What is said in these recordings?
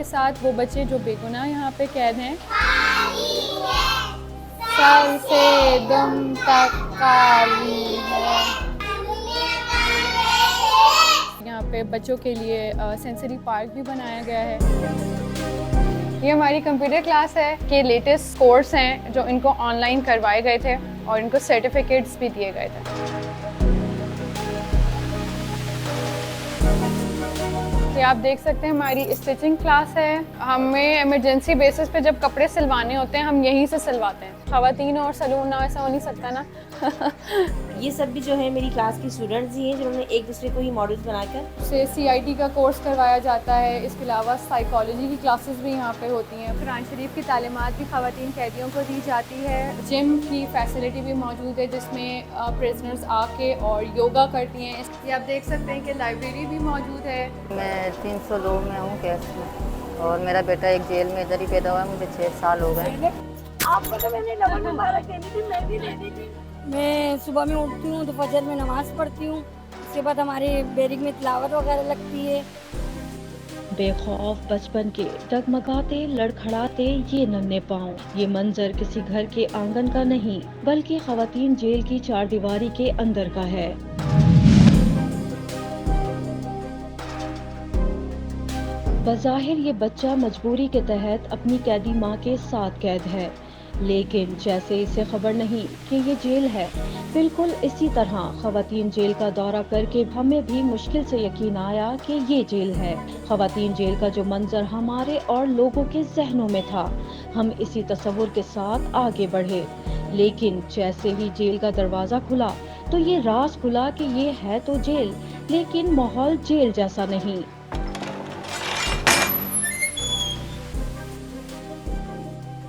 साथ वो बच्चे जो बेगुनाह यहाँ पे कैद हैं। सर से दुम तक काली है। यहाँ पे बच्चों के लिए सेंसरी पार्क भी बनाया गया है। ये हमारी कंप्यूटर क्लास है कि लेटेस्ट कोर्स हैं जो इनको ऑनलाइन करवाए गए थे और इनको सर्टिफिकेट्स भी दिए गए थे। ये आप देख सकते हैं हमारी स्टिचिंग क्लास है। हमें इमरजेंसी बेसिस पे जब कपड़े सिलवाने होते हैं हम यहीं से सिलवाते हैं। ख़वातीन और सलून ना ऐसा हो नहीं सकता ना। ये सब भी जो है मेरी क्लास की स्टूडेंट्स ही हैं जिन्होंने एक दूसरे को ही मॉडल्स बनाकर से CIT का कोर्स करवाया जाता है। इसके अलावा साइकोलॉजी की क्लासेस भी यहाँ पे होती हैं। कुरान शरीफ की तालीमात भी ख़वातीन कैदियों को दी जाती है। जिम की फैसिलिटी भी मौजूद है जिसमें प्रिजनर्स आके और योगा करती हैं। ये आप देख सकते हैं कि लाइब्रेरी भी मौजूद है। मैं 302 में हूँ केस में और मेरा बेटा एक जेल में इधर ही पैदा हुआ है। मुझे 6 साल हो गए। आपको तो मैंने नमक मुबारक देनी थी, मैं भी दे दी थी। मैं सुबह में उठती हूँ तो फजर में नमाज़ पढ़ती हूँ। उसके बाद हमारे बैरिक में तिलावत वगैरह लगती है। बेखौफ बचपन के डगमगाते लड़खड़ाते ये नन्हे पाँव, ये मंजर किसी घर के आंगन का नहीं बल्कि ख़वातीन जेल की चारदीवारी के अंदर का है। बज़ाहिर ये बच्चा मजबूरी के तहत अपनी कैदी माँ के साथ कैद है, लेकिन जैसे इसे खबर नहीं कि ये जेल है। बिल्कुल इसी तरह ख़वातीन जेल का दौरा करके हमें भी मुश्किल से यकीन आया कि ये जेल है। ख़वातीन जेल का जो मंजर हमारे और लोगों के जहनों में था, हम इसी तस्वुर के साथ आगे बढ़े। लेकिन जैसे ही जेल का दरवाज़ा खुला तो ये राज खुला कि ये है तो जेल, लेकिन माहौल जेल जैसा नहीं।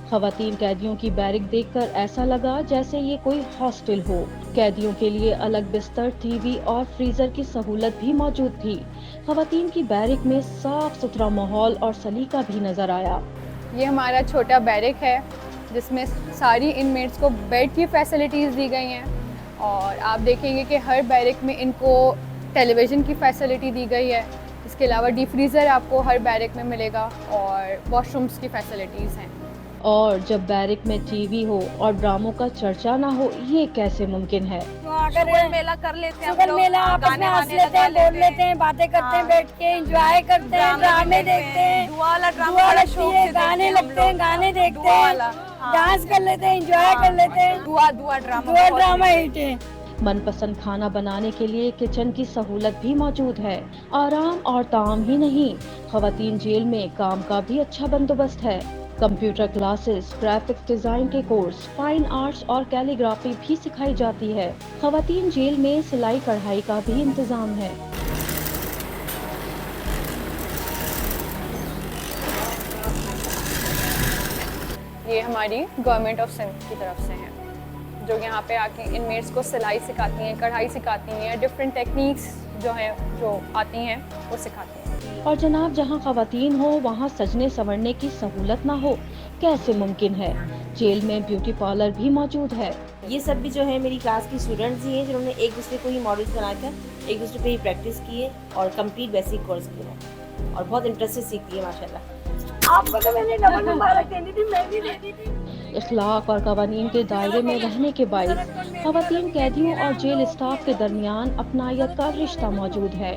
ख़वातीन कैदियों की बैरिक देखकर ऐसा लगा जैसे ये कोई हॉस्टल हो। कैदियों के लिए अलग बिस्तर, टीवी और फ्रीजर की सहूलत भी मौजूद थी। ख़वातीन की बैरिक में साफ सुथरा माहौल और सलीका भी नजर आया। ये हमारा छोटा बैरिक है जिसमें सारी इनमेट्स को बेड की फैसिलिटीज़ दी गई हैं और आप देखेंगे कि हर बैरिक में इनको टेलीविज़न की फैसिलिटी दी गई है। इसके अलावा डीप फ्रीज़र आपको हर बैरिक में मिलेगा और वॉशरूम्स की फैसिलिटीज़ हैं। और जब बैरिक में टीवी हो और ड्रामों का चर्चा ना हो, ये कैसे मुमकिन है? शुगर मेला कर लेते हैं, शुगर मेला आपस में हंस लेते हैं, बोल लेते हैं, बातें करते हैं, बैठ के एंजॉय करते हैं, ड्रामे देखते हैं, दुआ लगती है, गाने लगते हैं, गाने देखते हैं, डांस कर लेते हैं, एंजॉय कर लेते हैं। दुआ ड्रामा हिट है। मनपसंद खाना बनाने के लिए किचन की सहूलत भी मौजूद है। आराम और ताम ही नहीं, ख़वातीन जेल में काम का भी अच्छा बंदोबस्त है। कंप्यूटर क्लासेस, ग्राफिक्स डिजाइन के कोर्स, फाइन आर्ट्स और कैलीग्राफी भी सिखाई जाती है। ख़वातीन जेल में सिलाई कढ़ाई का भी इंतजाम है। ये हमारी गवर्नमेंट ऑफ सिंध की तरफ से है जो यहाँ पे आके इनमेट्स को सिलाई सिखाती हैं, कढ़ाई सिखाती हैं, डिफरेंट टेक्निक्स जो हैं जो आती हैं वो सिखाती हैं। और जनाब, जहाँ ख़वातीन हो वहाँ सजने संवरने की सहूलत ना हो, कैसे मुमकिन है? जेल में ब्यूटी पार्लर भी मौजूद है। ये सब भी जो है मेरी क्लास की स्टूडेंट्स ही हैं जिन्होंने एक दूसरे को ही मॉडल्स बनाकर एक दूसरे पे ही प्रैक्टिस की है और कंप्लीट बेसिक कोर्स किया है और बहुत इंटरेस्ट से सीखती है माशाल्लाह। आपको तो मैंने नमक मुबारक देनी थी, मैं भी दे दी थी। इखलाक और कवानीन के दायरे में रहने के बायस ख़वातीन कैदियों और जेल स्टाफ के दरमियान अपनायत का रिश्ता मौजूद है।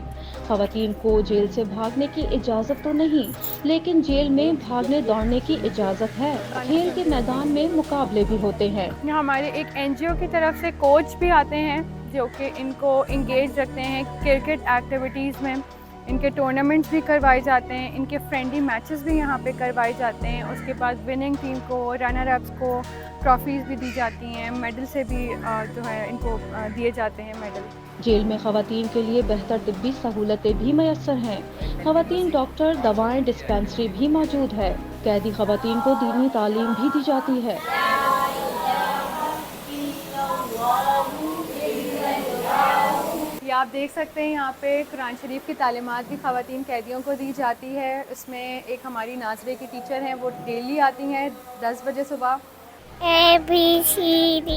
ख़वातीन को जेल से भागने की इजाज़त तो नहीं, लेकिन जेल में भागने दौड़ने की इजाज़त है। खेल के मैदान में मुकाबले भी होते हैं। यहाँ हमारे एक NGO की तरफ से कोच भी आते हैं जो कि इनको इंगेज रखते हैं क्रिकेट एक्टिविटीज़ में। इनके टूर्नामेंट्स भी करवाए जाते हैं, इनके फ्रेंडली मैचेस भी यहाँ पे करवाए जाते हैं। उसके बाद विनिंग टीम को, रनर अप्स को ट्रॉफीज़ भी दी जाती हैं, मेडल से भी जो है इनको दिए जाते हैं मेडल। जेल में ख़वातीन के लिए बेहतर तिब्बी सहूलतें भी मैसर हैं। ख़वातीन डॉक्टर, दवाएं, डिस्पेंसरी भी मौजूद है। कैदी ख़वातीन को दीनी तालीम भी दी जाती है। ये आप देख सकते हैं यहाँ पे कुरान शरीफ की तालीमात भी ख़वातीन कैदियों को दी जाती है। इसमें एक हमारी नाज़रे की टीचर हैं, वो डेली आती हैं 10 बजे सुबह। ABCD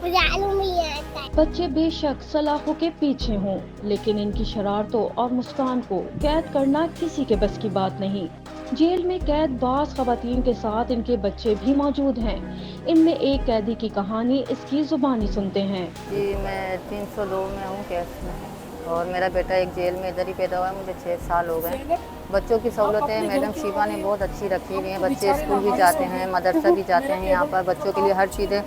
मुझे आलू नहीं आता है। बच्चे बेशक सलाखों के पीछे हों, लेकिन इनकी शरारतों और मुस्कान को कैद करना किसी के बस की बात नहीं। जेल में कैद बाज खवातीन के साथ इनके बच्चे भी मौजूद हैं। इनमें एक कैदी की कहानी इसकी जुबानी सुनते हैं। जी मैं 302 में हूँ केस में, और मेरा बेटा एक जेल में इधर ही पैदा हुआ है, मुझे 6 साल हो गए। बच्चों की सहूलतें मैडम शिवा ने बहुत अच्छी रखी हुई हैं। बच्चे स्कूल भी जाते हैं, मदरसा भी जाते हैं। यहाँ पर बच्चों के लिए हर चीज़ें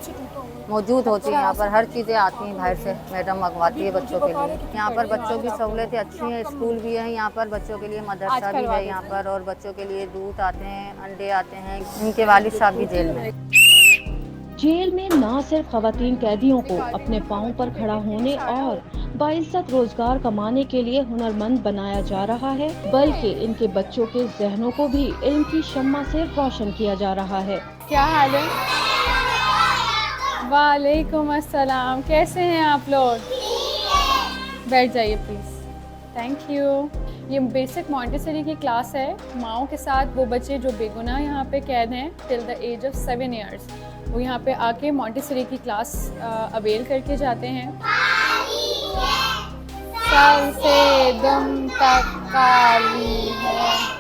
मौजूद होती हैं। यहाँ पर हर चीज़ें आती हैं बाहर से, मैडम मंगवाती है बच्चों के लिए। यहाँ पर बच्चों की सहूलतें अच्छी हैं, स्कूल भी है यहाँ पर बच्चों के लिए, मदरसा भी है यहाँ पर, और बच्चों के लिए दूध आते हैं, अंडे आते हैं। इनके वालिद साहब भी जेल में। जेल में न सिर्फ खवातीन कैदियों को अपने पांव पर खड़ा होने और बाइज्जत रोजगार कमाने के लिए हुनरमंद बनाया जा रहा है, बल्कि इनके बच्चों के जहनों को भी इल्म की शम्मा से रोशन किया जा रहा है। क्या हाल है? वालेकुम अस्सलाम, कैसे हैं आप लोग? बैठ जाइए प्लीज़। Thank you. ये बेसिक मॉन्टेसरी की क्लास है। माओं के साथ वो बच्चे जो बेगुनाह यहाँ पे कैद हैं till the age of 7 years, वो यहाँ पे आके मॉन्टेसरी की क्लास अवेल करके जाते हैं। सर से दुम तक काली है।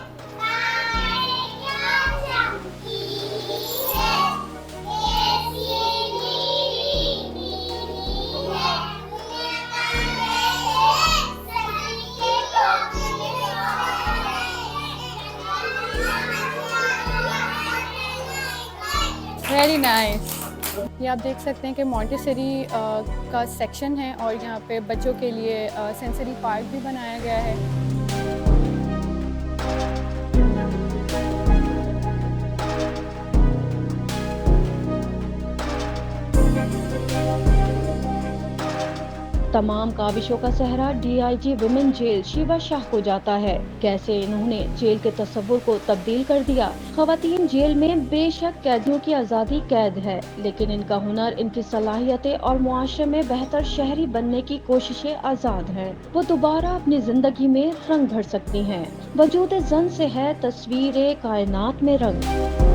Very nice. ये आप देख सकते हैं कि मॉन्टेसरी का सेक्शन है और यहाँ पे बच्चों के लिए सेंसरी पार्क भी बनाया गया है। तमाम काविशों का सहरा DIG women jail Shiva Shah को जाता है। कैसे इन्होंने जेल के तस्वुर को तब्दील कर दिया। खवातीन जेल में बेशक कैदियों की आज़ादी कैद है, लेकिन इनका हुनर, इनकी सलाहियतें और मुआशरे में बेहतर शहरी बनने की कोशिशें आज़ाद हैं। वो दोबारा अपनी जिंदगी में रंग भर सकती हैं। वजूद जन से है तस्वीर कायनात में रंग।